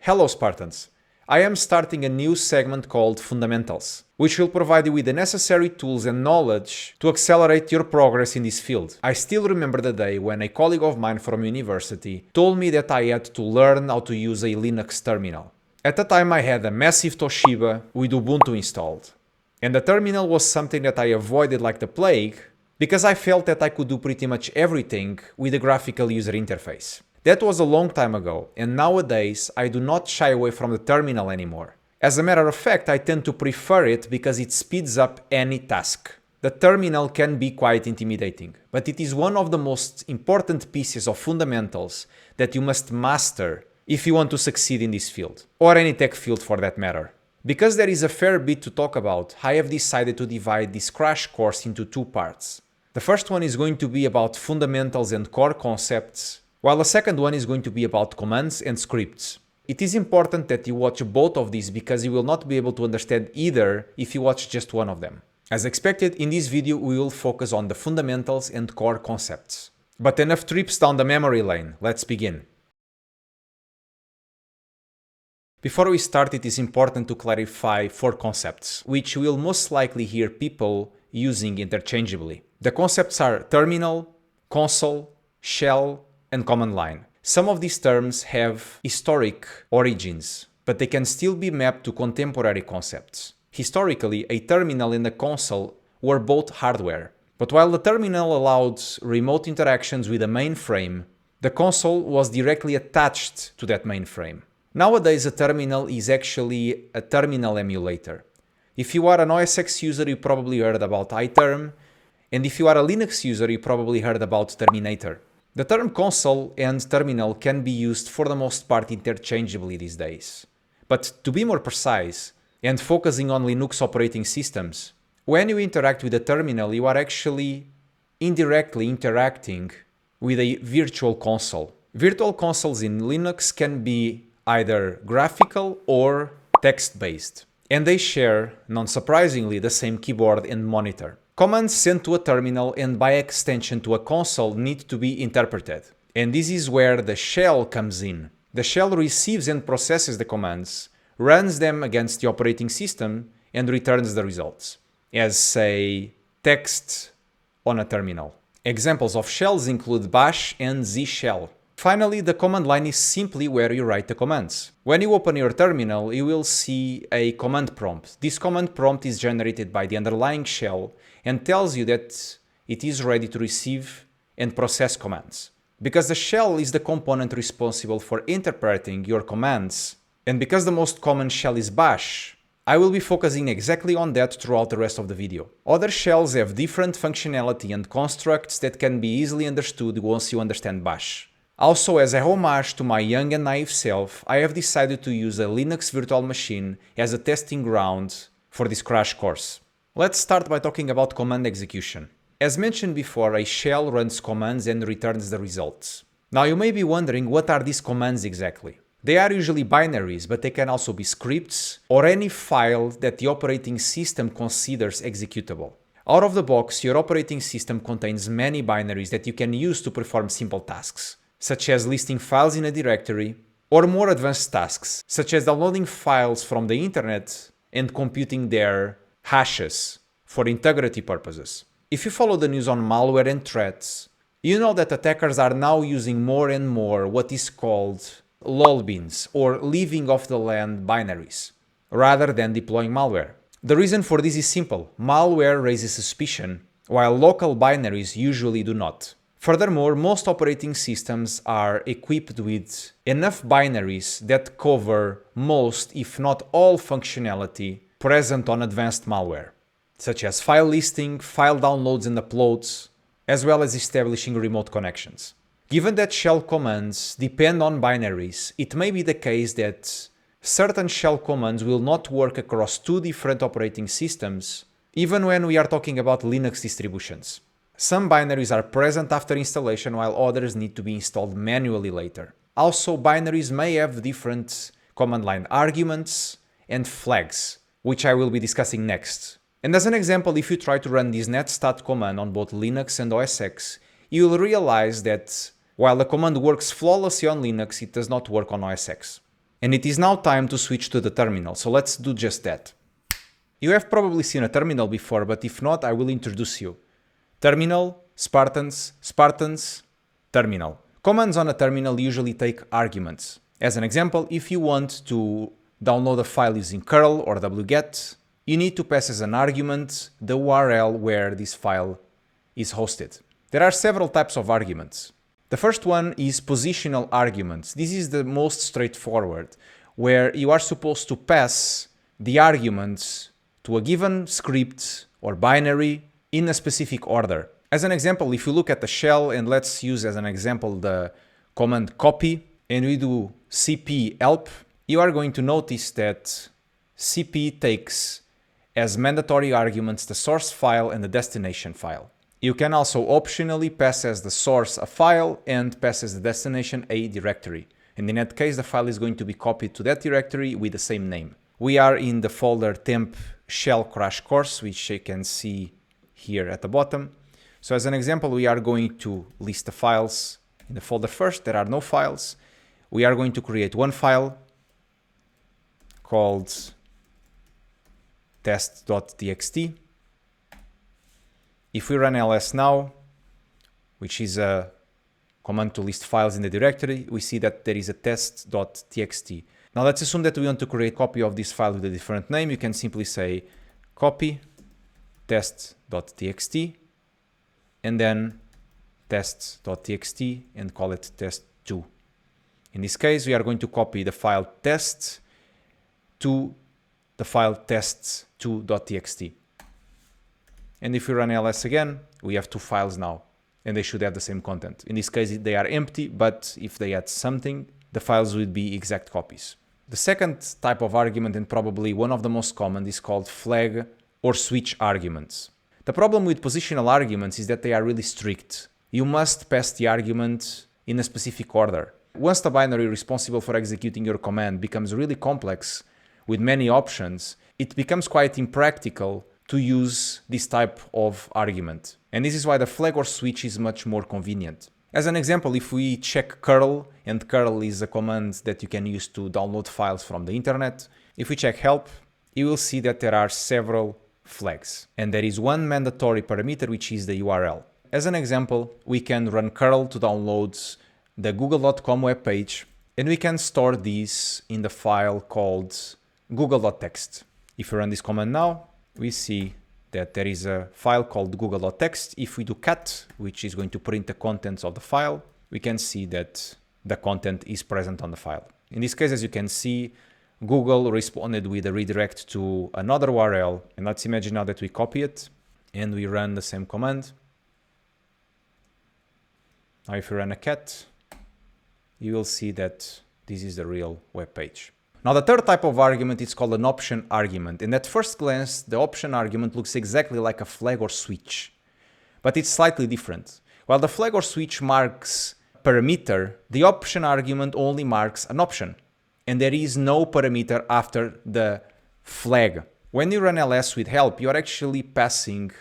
Hello Spartans! I am starting a new segment called Fundamentals, which will provide you with the necessary tools and knowledge to accelerate your progress in this field. I still remember the day when a colleague of mine from university told me that I had to learn how to use a Linux terminal. At the time I had a massive Toshiba with Ubuntu installed, and the terminal was something that I avoided like the plague because I felt that I could do pretty much everything with a graphical user interface. That was a long time ago, and nowadays I do not shy away from the terminal anymore. As a matter of fact, I tend to prefer it because it speeds up any task. The terminal can be quite intimidating, but it is one of the most important pieces of fundamentals that you must master if you want to succeed in this field, or any tech field for that matter. Because there is a fair bit to talk about, I have decided to divide this crash course into two parts. The first one is going to be about fundamentals and core concepts, while the second one is going to be about commands and scripts. It is important that you watch both of these because you will not be able to understand either if you watch just one of them. As expected, in this video we will focus on the fundamentals and core concepts. But enough trips down the memory lane, let's begin. Before we start, it is important to clarify four concepts, which you will most likely hear people using interchangeably. The concepts are terminal, console, shell, and command line. Some of these terms have historic origins, but they can still be mapped to contemporary concepts. Historically, a terminal and a console were both hardware, but while the terminal allowed remote interactions with a mainframe, the console was directly attached to that mainframe. Nowadays, a terminal is actually a terminal emulator. If you are an OS X user, you probably heard about iTerm, and if you are a Linux user, you probably heard about Terminator. The term console and terminal can be used for the most part interchangeably these days. But to be more precise, and focusing on Linux operating systems, when you interact with a terminal, you are actually indirectly interacting with a virtual console. Virtual consoles in Linux can be either graphical or text-based, and they share, non-surprisingly, the same keyboard and monitor. Commands sent to a terminal and by extension to a console need to be interpreted. And this is where the shell comes in. The shell receives and processes the commands, runs them against the operating system, and returns the results as, say, text on a terminal. Examples of shells include bash and z shell. Finally, the command line is simply where you write the commands. When you open your terminal, you will see a command prompt. This command prompt is generated by the underlying shell and tells you that it is ready to receive and process commands. Because the shell is the component responsible for interpreting your commands, and because the most common shell is bash, I will be focusing exactly on that throughout the rest of the video. Other shells have different functionality and constructs that can be easily understood once you understand bash. Also, as a homage to my young and naive self, I have decided to use a Linux virtual machine as a testing ground for this crash course. Let's start by talking about command execution. As mentioned before, a shell runs commands and returns the results. Now you may be wondering, what are these commands exactly? They are usually binaries, but they can also be scripts or any file that the operating system considers executable. Out of the box, your operating system contains many binaries that you can use to perform simple tasks, such as listing files in a directory, or more advanced tasks, such as downloading files from the internet and computing their hashes for integrity purposes. If you follow the news on malware and threats, you know that attackers are now using more and more what is called lolbins, or leaving off the land binaries, rather than deploying malware. The reason for this is simple. Malware raises suspicion, while local binaries usually do not. Furthermore, most operating systems are equipped with enough binaries that cover most, if not all, functionality present on advanced malware, such as file listing, file downloads and uploads, as well as establishing remote connections. Given that shell commands depend on binaries, it may be the case that certain shell commands will not work across two different operating systems, even when we are talking about Linux distributions. Some binaries are present after installation, while others need to be installed manually later. Also, binaries may have different command line arguments and flags, which I will be discussing next. And as an example, if you try to run this netstat command on both Linux and OS X, you will realize that while the command works flawlessly on Linux, it does not work on OS X. And it is now time to switch to the terminal, so let's do just that. You have probably seen a terminal before, but if not, I will introduce you. Terminal, Spartans, Spartans, terminal. Commands on a terminal usually take arguments. As an example, if you want to download a file using curl or wget, you need to pass as an argument the URL where this file is hosted. There are several types of arguments. The first one is positional arguments. This is the most straightforward, where you are supposed to pass the arguments to a given script or binary in a specific order. As an example, if you look at the shell, and let's use as an example the command copy, and we do cp help, you are going to notice that cp takes as mandatory arguments the source file and the destination file. You can also optionally pass as the source a file and pass as the destination a directory. And in that case, the file is going to be copied to that directory with the same name. We are in the folder temp shell crash course, which you can see here at the bottom. So as an example, we are going to list the files in the folder first. There are no files. We are going to create one file called test.txt. If we run ls now, which is a command to list files in the directory, we see that there is a test.txt. Now let's assume that we want to create a copy of this file with a different name. You can simply say copy test.txt and then test.txt and call it test2. In this case, we are going to copy the file test to the file tests2.txt. And if we run ls again, we have two files now, and they should have the same content. In this case, they are empty, but if they add something, the files would be exact copies. The second type of argument, and probably one of the most common, is called flag or switch arguments. The problem with positional arguments is that they are really strict. You must pass the argument in a specific order. Once the binary responsible for executing your command becomes really complex with many options, it becomes quite impractical to use this type of argument. And this is why the flag or switch is much more convenient. As an example, if we check curl, and curl is a command that you can use to download files from the internet, if we check help, you will see that there are several flags. And there is one mandatory parameter, which is the URL. As an example, we can run curl to download the google.com webpage, and we can store these in the file called google.txt. If we run this command now, we see that there is a file called google.txt. If we do cat, which is going to print the contents of the file, we can see that the content is present on the file. In this case, as you can see, Google responded with a redirect to another URL. And let's imagine now that we copy it and we run the same command. Now if we run a cat, you will see that this is the real web page. Now the third type of argument is called an option argument, and at first glance the option argument looks exactly like a flag or switch, but it's slightly different. While the flag or switch marks parameter, the option argument only marks an option, and there is no parameter after the flag. When you run ls with help, you are actually passing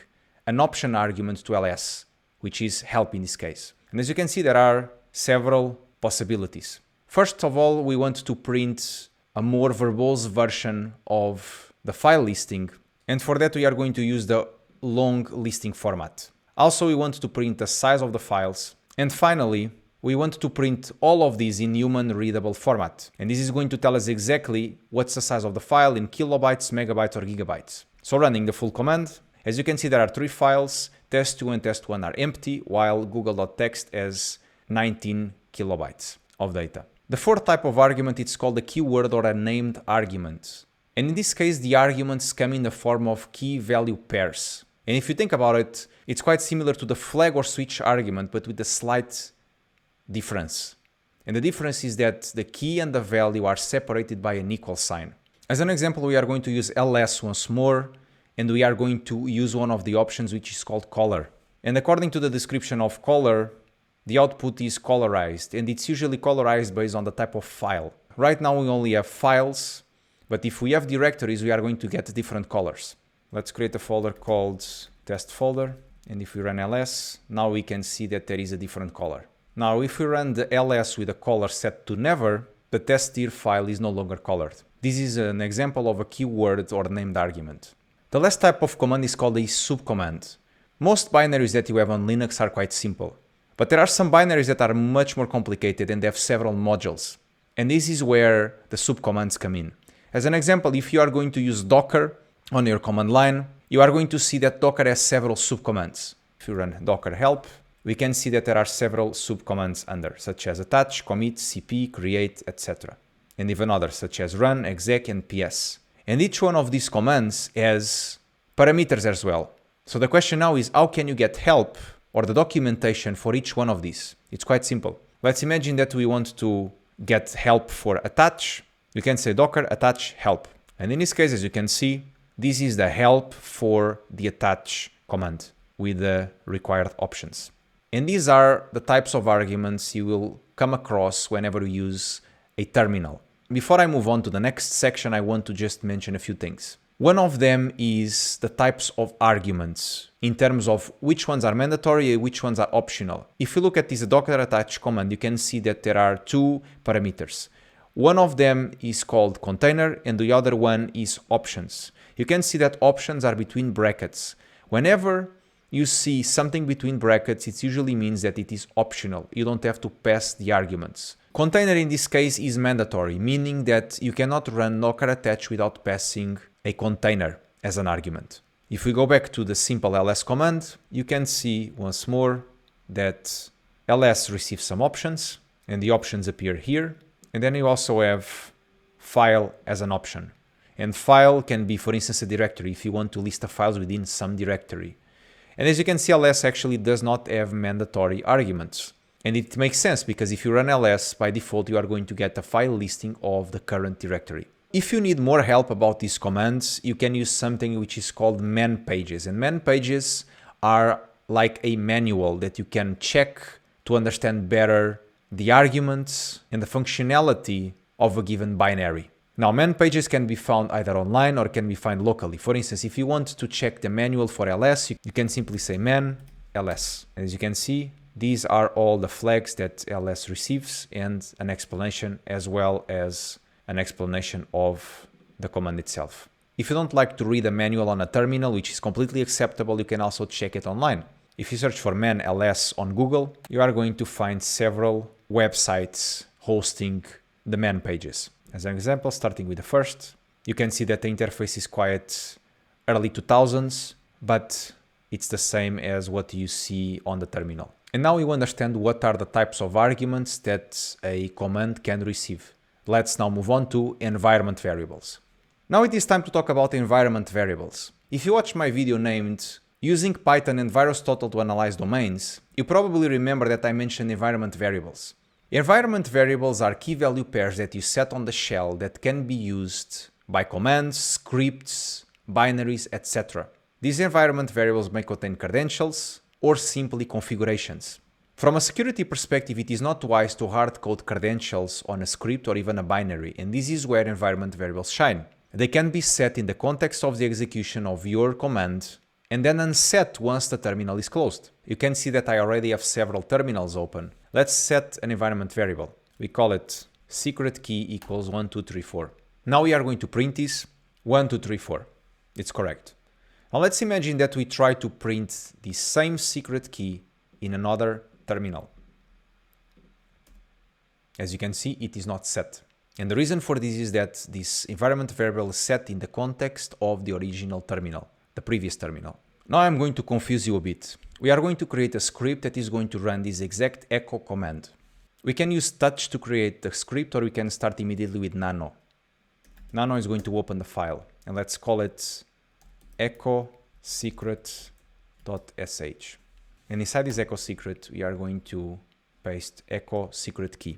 an option argument to ls, which is help in this case. And as you can see, there are several possibilities. First of all, we want to print a more verbose version of the file listing. And for that, we are going to use the long listing format. Also, we want to print the size of the files. And finally, we want to print all of these in human readable format. And this is going to tell us exactly what's the size of the file in kilobytes, megabytes, or gigabytes. So running the full command, as you can see, there are three files. Test2 and test1 are empty, while google.txt has 19 kilobytes of data. The fourth type of argument is called a keyword or a named argument. And in this case, the arguments come in the form of key-value pairs. And if you think about it, it's quite similar to the flag or switch argument, but with a slight difference. And the difference is that the key and the value are separated by an equal sign. As an example, we are going to use ls once more, and we are going to use one of the options which is called color. And according to the description of color, the output is colorized, and it's usually colorized based on the type of file. Right now we only have files, but if we have directories, we are going to get different colors. Let's create a folder called test folder, and if we run ls, now we can see that there is a different color. Now if we run the ls with a color set to never, the test_dir file is no longer colored. This is an example of a keyword or named argument. The last type of command is called a subcommand. Most binaries that you have on Linux are quite simple, but there are some binaries that are much more complicated and have several modules. And this is where the subcommands come in. As an example, if you are going to use Docker on your command line, you are going to see that Docker has several subcommands. If you run docker help, we can see that there are several subcommands under, such as attach, commit, cp, create, etc. And even others, such as run, exec, and ps. And each one of these commands has parameters as well. So the question now is, how can you get help or the documentation for each one of these? It's quite simple. Let's imagine that we want to get help for attach. You can say docker attach help. And in this case, as you can see, this is the help for the attach command with the required options. And these are the types of arguments you will come across whenever you use a terminal. Before I move on to the next section, I want to just mention a few things. One of them is the types of arguments in terms of which ones are mandatory and which ones are optional. If you look at this docker attach command, you can see that there are two parameters. One of them is called container and the other one is options. You can see that options are between brackets. Whenever you see something between brackets, it usually means that it is optional. You don't have to pass the arguments. Container in this case is mandatory, meaning that you cannot run docker attach without passing a container as an argument. If we go back to the simple ls command, you can see once more that ls receives some options and the options appear here. And then you also have file as an option. And file can be, for instance, a directory if you want to list the files within some directory. And as you can see, ls actually does not have mandatory arguments. And it makes sense because if you run ls, by default, you are going to get a file listing of the current directory. If you need more help about these commands, you can use something which is called man pages. And man pages are like a manual that you can check to understand better the arguments and the functionality of a given binary. Now, man pages can be found either online or can be found locally. For instance, if you want to check the manual for ls, you can simply say man ls. As you can see, these are all the flags that ls receives and an explanation as well as an explanation of the command itself. If you don't like to read a manual on a terminal, which is completely acceptable, you can also check it online. If you search for man ls on Google, you are going to find several websites hosting the man pages. As an example, starting with the first, you can see that the interface is quite early 2000s, but it's the same as what you see on the terminal. And now you understand what are the types of arguments that a command can receive. Let's now move on to environment variables. Now it is time to talk about environment variables. If you watch my video named Using Python and VirusTotal to Analyze Domains, you probably remember that I mentioned environment variables. Environment variables are key value pairs that you set on the shell that can be used by commands, scripts, binaries, etc. These environment variables may contain credentials or simply configurations. From a security perspective, it is not wise to hard-code credentials on a script or even a binary, and this is where environment variables shine. They can be set in the context of the execution of your command and then unset once the terminal is closed. You can see that I already have several terminals open. Let's set an environment variable. We call it secret key equals 1234. Now we are going to print this 1234. It's correct. Now let's imagine that we try to print the same secret key in another terminal. As you can see, it is not set. And the reason for this is that this environment variable is set in the context of the original terminal, the previous terminal. Now I'm going to confuse you a bit. We are going to create a script that is going to run this exact echo command. We can use touch to create the script, or we can start immediately with nano. Nano is going to open the file, and let's call it echo secret.sh. And inside this echo secret, we are going to paste echo secret key.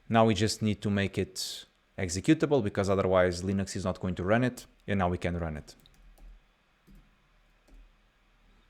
Now we just need to make it executable because otherwise Linux is not going to run it. And now we can run it.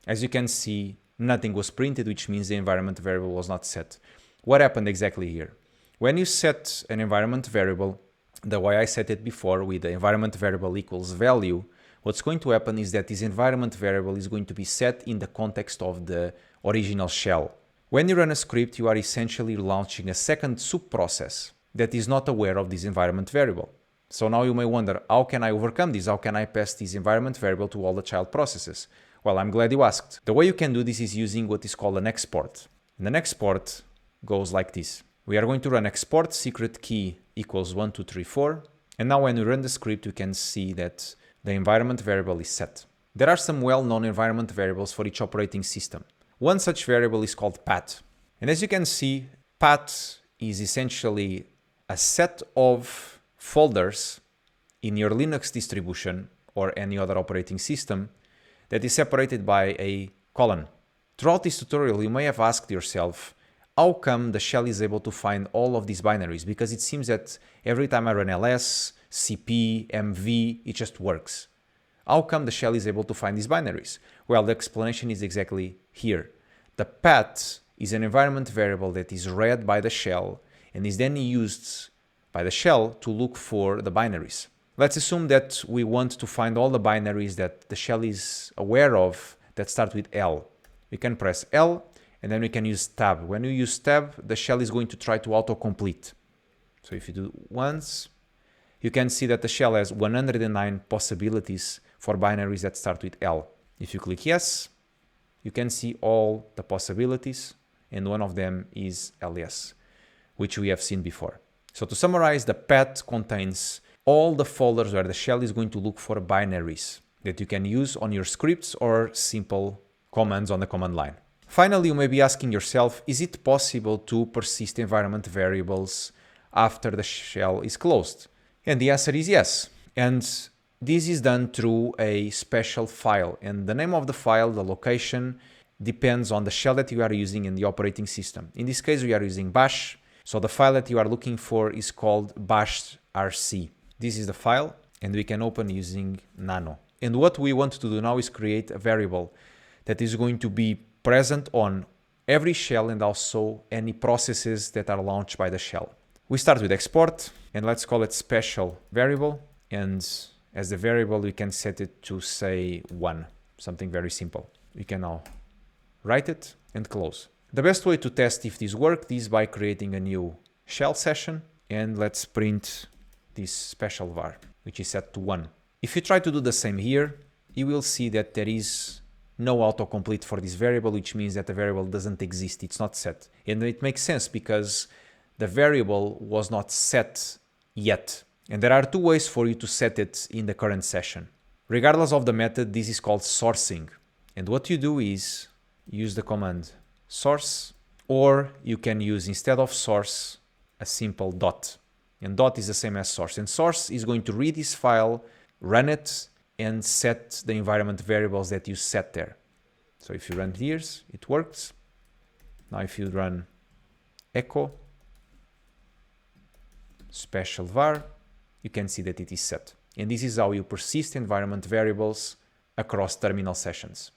As you can see, nothing was printed, which means the environment variable was not set. What happened exactly here? When you set an environment variable, the way I set it before with the environment variable equals value, what's going to happen is that this environment variable is going to be set in the context of the original shell. When you run a script, you are essentially launching a second subprocess that is not aware of this environment variable. So now you may wonder, how can I overcome this? How can I pass this environment variable to all the child processes? Well, I'm glad you asked. The way you can do this is using what is called an export. And an export goes like this. We are going to run export secret key equals 1234. And now when we run the script, you can see that the environment variable is set. There are some well-known environment variables for each operating system. One such variable is called path. And as you can see, path is essentially a set of folders in your Linux distribution or any other operating system that is separated by a colon. Throughout this tutorial, you may have asked yourself, how come the shell is able to find all of these binaries? Because it seems that every time I run ls, cp, mv, it just works. How come the shell is able to find these binaries? Well, the explanation is exactly here. The path is an environment variable that is read by the shell and is then used by the shell to look for the binaries. Let's assume that we want to find all the binaries that the shell is aware of that start with L. We can press L and then we can use tab. When you use tab, the shell is going to try to autocomplete. So if you do once, you can see that the shell has 109 possibilities for binaries that start with L. If you click yes, you can see all the possibilities, and one of them is ls, which we have seen before. So to summarize, the path contains all the folders where the shell is going to look for binaries that you can use on your scripts or simple commands on the command line. Finally, you may be asking yourself, is it possible to persist environment variables after the shell is closed? And the answer is yes. And this is done through a special file. And the name of the file, the location, depends on the shell that you are using in the operating system. In this case, we are using bash. So the file that you are looking for is called bashrc. This is the file, and we can open using nano. And what we want to do now is create a variable that is going to be present on every shell and also any processes that are launched by the shell. We start with export, and let's call it special variable. And as the variable, we can set it to say 1, something very simple. We can now write it and close. The best way to test if this worked is by creating a new shell session, and let's print this special var, which is set to 1. If you try to do the same here, you will see that there is no autocomplete for this variable, which means that the variable doesn't exist, it's not set. And it makes sense because the variable was not set yet. And there are two ways for you to set it in the current session. Regardless of the method, this is called sourcing. And what you do is use the command source, or you can use, instead of source, a simple dot. And dot is the same as source. And source is going to read this file, run it, and set the environment variables that you set there. So if you run here's, it works. Now if you run echo special var, you can see that it is set. And this is how you persist environment variables across terminal sessions.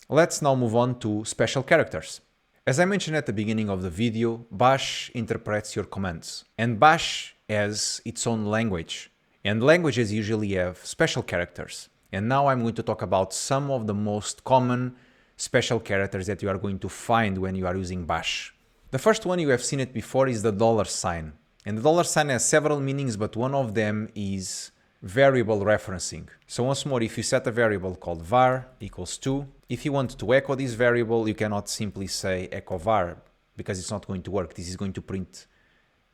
Let's now move on to special characters. As I mentioned at the beginning of the video, bash interprets your commands. And bash has its own language. And languages usually have special characters. And now I'm going to talk about some of the most common special characters that you are going to find when you are using bash. The first one, you have seen it before, is the $sign. And the $sign has several meanings, but one of them is variable referencing. So once more, if you set a variable called var equals 2, if you want to echo this variable, you cannot simply say echo var because it's not going to work. This is going to print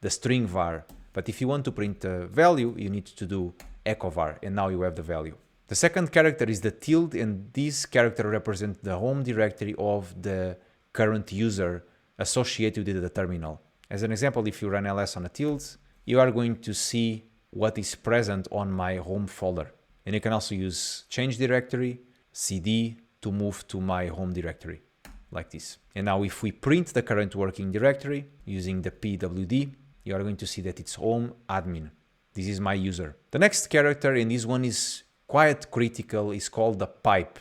the string var. But if you want to print a value, you need to do echo var, and now you have the value. The second character is the tilde, and this character represents the home directory of the current user associated with the terminal. As an example, if you run ls on a tilde, you are going to see what is present on my home folder. And you can also use change directory, cd, to move to my home directory, like this. And now if we print the current working directory using the pwd, you are going to see that it's home admin. This is my user. The next character, and this one is quite critical, is called the pipe.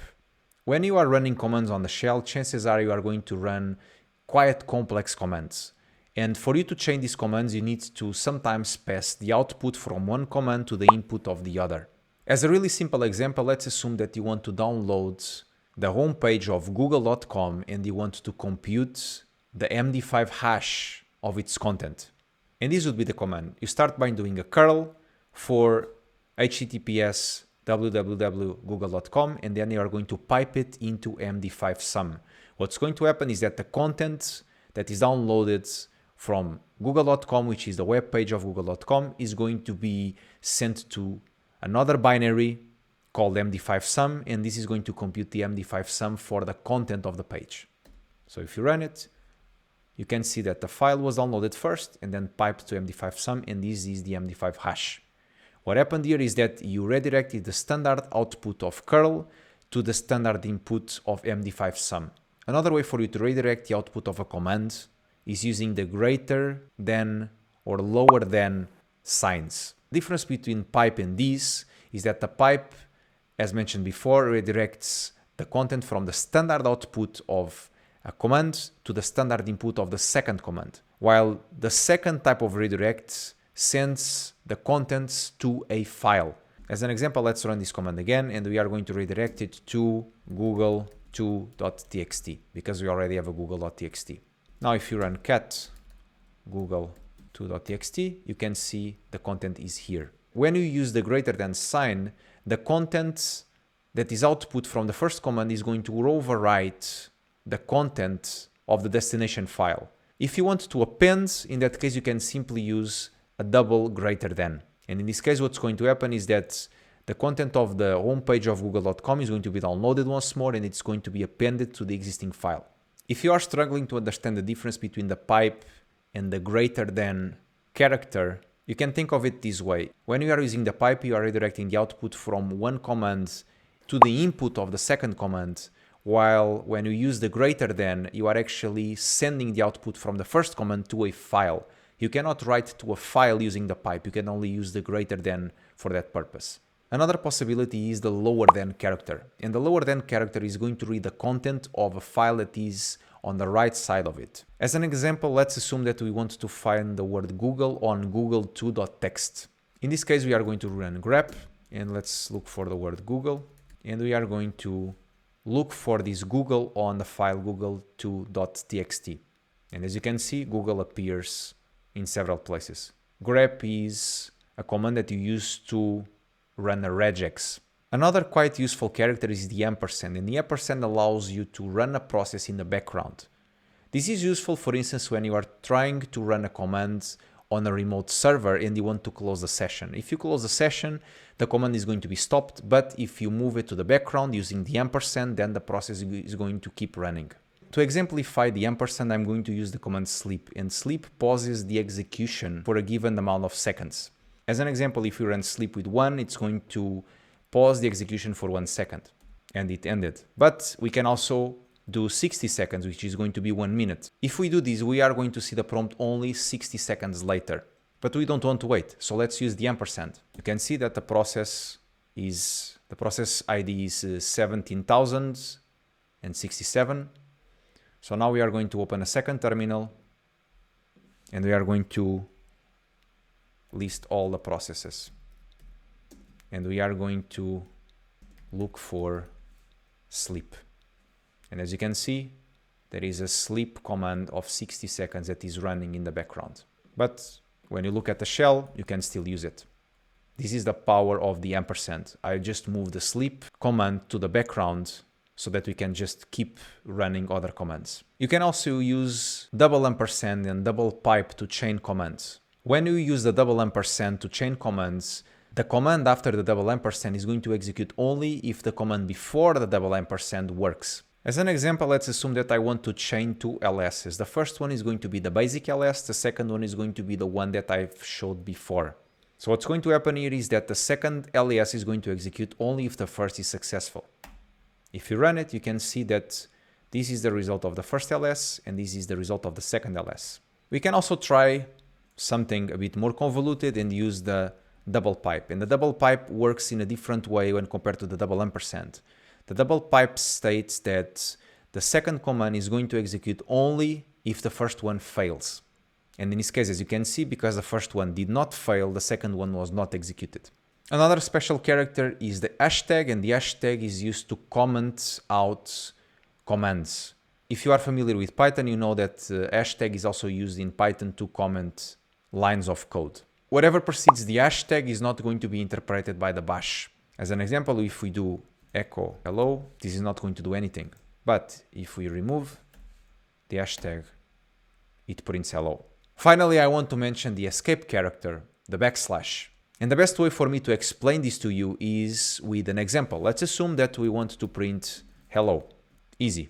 When you are running commands on the shell, chances are you are going to run quite complex commands. And for you to change these commands, you need to sometimes pass the output from one command to the input of the other. As a really simple example, let's assume that you want to download the homepage of google.com and you want to compute the MD5 hash of its content. And this would be the command. You start by doing a curl for https www.google.com, and then you are going to pipe it into MD5 sum. What's going to happen is that the content that is downloaded from google.com, which is the web page of google.com, is going to be sent to another binary called MD5 sum, and this is going to compute the MD5 sum for the content of the page. So if you run it, you can see that the file was downloaded first and then piped to MD5 sum, and this is the MD5 hash. What happened here is that you redirected the standard output of curl to the standard input of MD5 sum. Another way for you to redirect the output of a command is using the greater than or lower than signs. The difference between pipe and this is that the pipe, as mentioned before, redirects the content from the standard output of a command to the standard input of the second command, while the second type of redirect sends the contents to a file. As an example, let's run this command again, and we are going to redirect it to google2.txt because we already have a google.txt. Now, if you run cat google2.txt, you can see the content is here. When you use the greater than sign, the content that is output from the first command is going to overwrite the content of the destination file. If you want to append, in that case, you can simply use a double greater than. And in this case, what's going to happen is that the content of the homepage of google.com is going to be downloaded once more, and it's going to be appended to the existing file. If you are struggling to understand the difference between the pipe and the greater than character, you can think of it this way. When you are using the pipe, you are redirecting the output from one command to the input of the second command, while when you use the greater than, you are actually sending the output from the first command to a file. You cannot write to a file using the pipe. You can only use the greater than for that purpose. Another possibility is the lower than character. And the lower than character is going to read the content of a file that is on the right side of it. As an example, let's assume that we want to find the word Google on google2.txt. In this case, we are going to run grep, and let's look for the word Google. And we are going to look for this Google on the file google2.txt. And as you can see, Google appears in several places. grep is a command that you use to run a regex. Another quite useful character is the ampersand, and the ampersand allows you to run a process in the background. This is useful, for instance, when you are trying to run a command on a remote server and you want to close the session. If you close the session, the command is going to be stopped, but if you move it to the background using the ampersand, then the process is going to keep running. To exemplify the ampersand, I'm going to use the command sleep, and sleep pauses the execution for a given amount of seconds. As an example, if you run sleep with 1, it's going to pause the execution for 1 second, and it ended. But we can also do 60 seconds, which is going to be 1 minute. If we do this, we are going to see the prompt only 60 seconds later, but we don't want to wait. So let's use the ampersand. You can see that the process ID is 17,067. So now we are going to open a second terminal, and we are going to list all the processes. And we are going to look for sleep. And as you can see, there is a sleep command of 60 seconds that is running in the background. But when you look at the shell, you can still use it. This is the power of the ampersand. I just moved the sleep command to the background so that we can just keep running other commands. You can also use double ampersand and double pipe to chain commands. When you use the double ampersand to chain commands, the command after the double ampersand is going to execute only if the command before the double ampersand works. As an example, let's assume that I want to chain two LSs. The first one is going to be the basic LS, the second one is going to be the one that I've showed before. So what's going to happen here is that the second LS is going to execute only if the first is successful. If you run it, you can see that this is the result of the first LS and this is the result of the second LS. We can also try something a bit more convoluted and use the double pipe. And the double pipe works in a different way when compared to the double ampersand. The double pipe states that the second command is going to execute only if the first one fails. And in this case, as you can see, because the first one did not fail, the second one was not executed. Another special character is the hashtag, and the hashtag is used to comment out commands. If you are familiar with Python, you know that hashtag is also used in Python to comment lines of code. Whatever precedes the hashtag is not going to be interpreted by the bash. As an example, if we do echo hello, this is not going to do anything. But if we remove the hashtag, it prints hello. Finally, I want to mention the escape character, the backslash. And the best way for me to explain this to you is with an example. Let's assume that we want to print hello. Easy.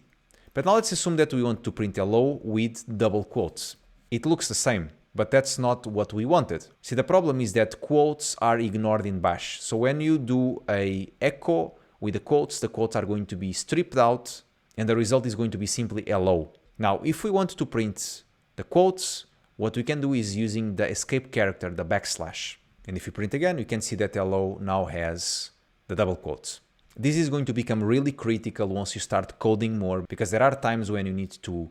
But now let's assume that we want to print hello with double quotes. It looks the same, but that's not what we wanted. See, the problem is that quotes are ignored in bash. So when you do a echo with the quotes are going to be stripped out and the result is going to be simply hello. Now, if we want to print the quotes, what we can do is using the escape character, the backslash. And if you print again, you can see that hello now has the double quotes. This is going to become really critical once you start coding more, because there are times when you need to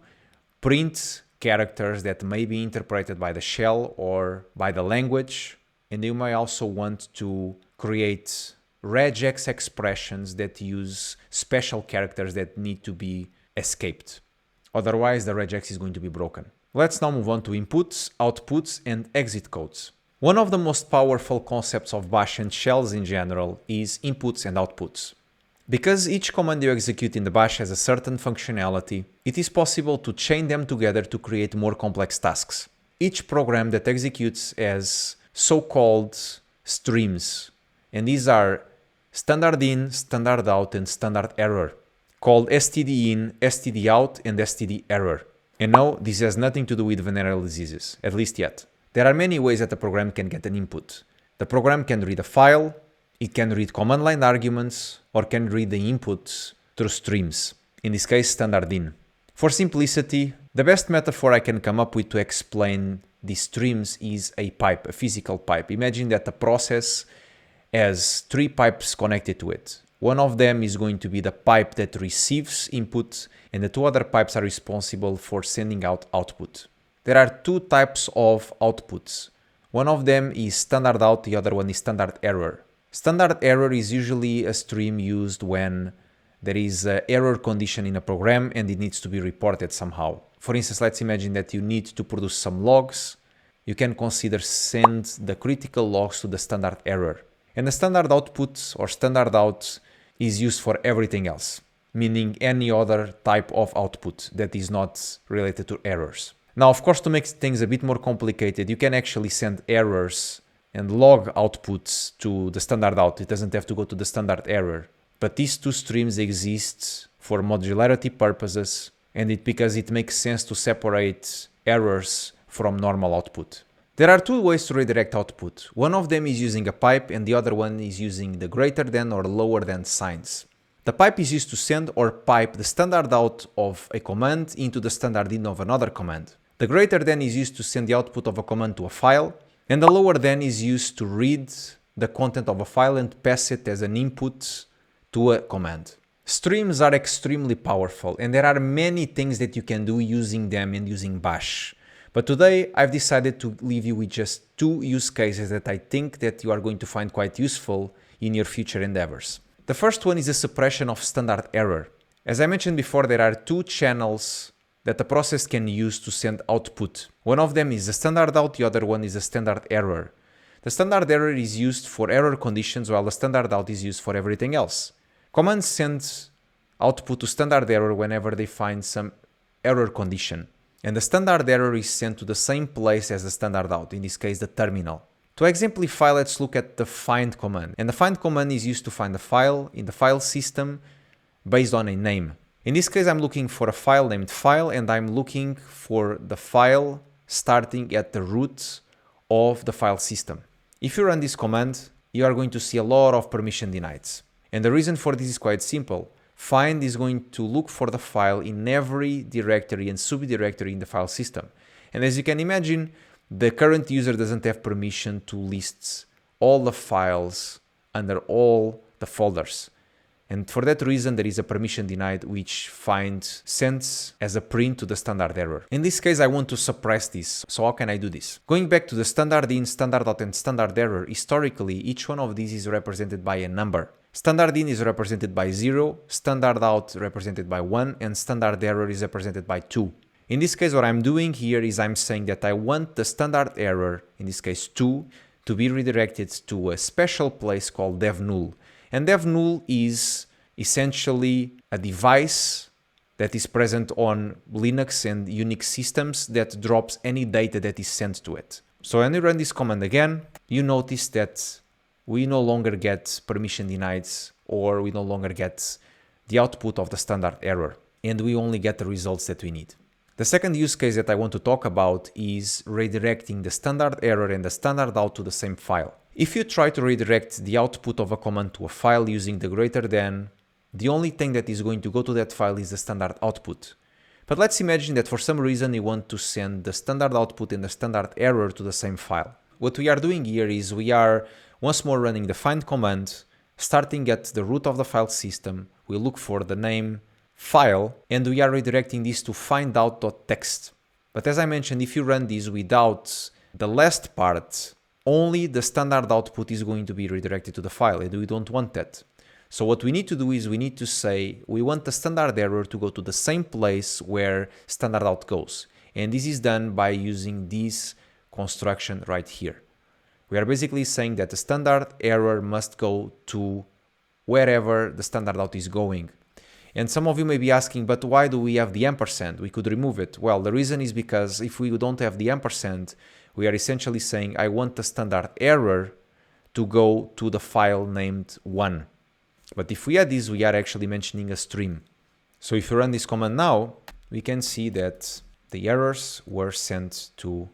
print characters that may be interpreted by the shell or by the language. And you may also want to create regex expressions that use special characters that need to be escaped. Otherwise, the regex is going to be broken. Let's now move on to inputs, outputs, and exit codes. One of the most powerful concepts of bash and shells in general is inputs and outputs. Because each command you execute in the bash has a certain functionality, it is possible to chain them together to create more complex tasks. Each program that executes has so-called streams, and these are standard in, standard out, and standard error, called std in, std out, and std error. And no, this has nothing to do with venereal diseases, at least yet. There are many ways that a program can get an input. The program can read a file, it can read command line arguments, or can read the inputs through streams, in this case standard in. For simplicity, the best metaphor I can come up with to explain these streams is a pipe, a physical pipe. Imagine that the process has 3 pipes connected to it. One of them is going to be the pipe that receives input, and the 2 other pipes are responsible for sending out output. There are 2 types of outputs. One of them is standard out, the other one is standard error. Standard error is usually a stream used when there is an error condition in a program and it needs to be reported somehow. For instance, let's imagine that you need to produce some logs. You can consider send the critical logs to the standard error. And the standard output or standard out is used for everything else, meaning any other type of output that is not related to errors. Now, of course, to make things a bit more complicated, you can actually send errors and log outputs to the standard out. It doesn't have to go to the standard error. But these 2 streams exist for modularity purposes, and because it makes sense to separate errors from normal output. There are 2 ways to redirect output. One of them is using a pipe, and the other one is using the greater than or lower than signs. The pipe is used to send or pipe the standard out of a command into the standard in of another command. The greater than is used to send the output of a command to a file, and the lower than is used to read the content of a file and pass it as an input to a command. Streams are extremely powerful, and there are many things that you can do using them and using bash. But today I've decided to leave you with just 2 use cases that I think that you are going to find quite useful in your future endeavors. The first one is the suppression of standard error. As I mentioned before, there are 2 channels that the process can use to send output. One of them is the standard out, the other one is the standard error. The standard error is used for error conditions, while the standard out is used for everything else. Commands send output to standard error whenever they find some error condition. And the standard error is sent to the same place as the standard out, in this case the terminal. To exemplify, let's look at the find command. And the find command is used to find a file in the file system based on a name. In this case, I'm looking for a file named file, and I'm looking for the file starting at the root of the file system. If you run this command, you are going to see a lot of permission denieds. And the reason for this is quite simple. Find is going to look for the file in every directory and subdirectory in the file system. And as you can imagine, the current user doesn't have permission to list all the files under all the folders. And for that reason, there is a permission denied which find sends as a print to the standard error. In this case, I want to suppress this. So how can I do this? Going back to the standard in, standard out, and standard error, historically, each one of these is represented by a number. Standard in is represented by 0, standard out represented by 1, and standard error is represented by 2. In this case, what I'm doing here is I'm saying that I want the standard error, in this case 2, to be redirected to a special place called dev null. And dev null is essentially a device that is present on Linux and Unix systems that drops any data that is sent to it. So when you run this command again, you notice that we no longer get permission denied, or we no longer get the output of the standard error, and we only get the results that we need. The second use case that I want to talk about is redirecting the standard error and the standard out to the same file. If you try to redirect the output of a command to a file using the greater than, the only thing that is going to go to that file is the standard output. But let's imagine that for some reason you want to send the standard output and the standard error to the same file. What we are doing here is we are once more running the find command, starting at the root of the file system. We look for the name file, and we are redirecting this to findout.txt. But as I mentioned, if you run this without the last part, only the standard output is going to be redirected to the file, and we don't want that. So what we need to do is we need to say we want the standard error to go to the same place where standard out goes. And this is done by using this construction right here. We are basically saying that the standard error must go to wherever the standard out is going. And some of you may be asking, but why do we have the ampersand? We could remove it. Well, the reason is because if we don't have the ampersand, we are essentially saying I want the standard error to go to the file named 1. But if we add this, we are actually mentioning a stream. So if you run this command now, we can see that the errors were sent to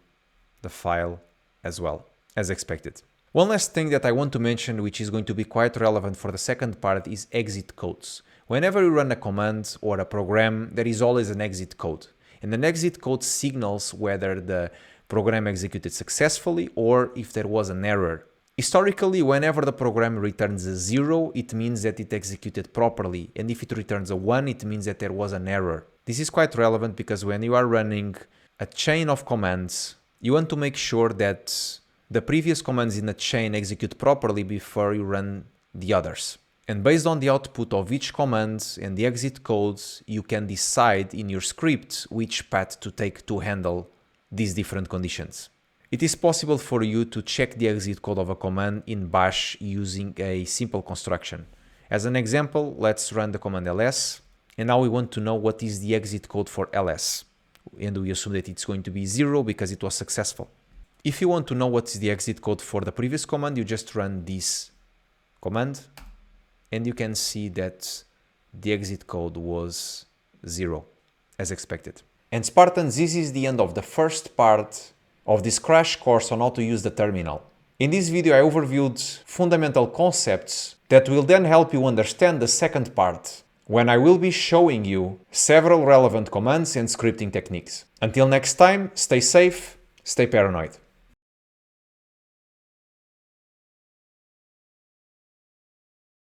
the file as well, as expected. One last thing that I want to mention, which is going to be quite relevant for the second part, is exit codes. Whenever you run a command or a program, there is always an exit code. And an exit code signals whether the program executed successfully or if there was an error. Historically, whenever the program returns a 0, it means that it executed properly. And if it returns a 1, it means that there was an error. This is quite relevant because when you are running a chain of commands, you want to make sure that the previous commands in the chain execute properly before you run the others. And based on the output of each command and the exit codes, you can decide in your script which path to take to handle these different conditions. It is possible for you to check the exit code of a command in bash using a simple construction. As an example, let's run the command ls, and now we want to know what is the exit code for ls. And we assume that it's going to be 0 because it was successful. If you want to know what is the exit code for the previous command, you just run this command, and you can see that the exit code was 0, as expected. And Spartans, this is the end of the first part of this crash course on how to use the terminal. In this video, I overviewed fundamental concepts that will then help you understand the second part, when I will be showing you several relevant commands and scripting techniques. Until next time, stay safe, stay paranoid.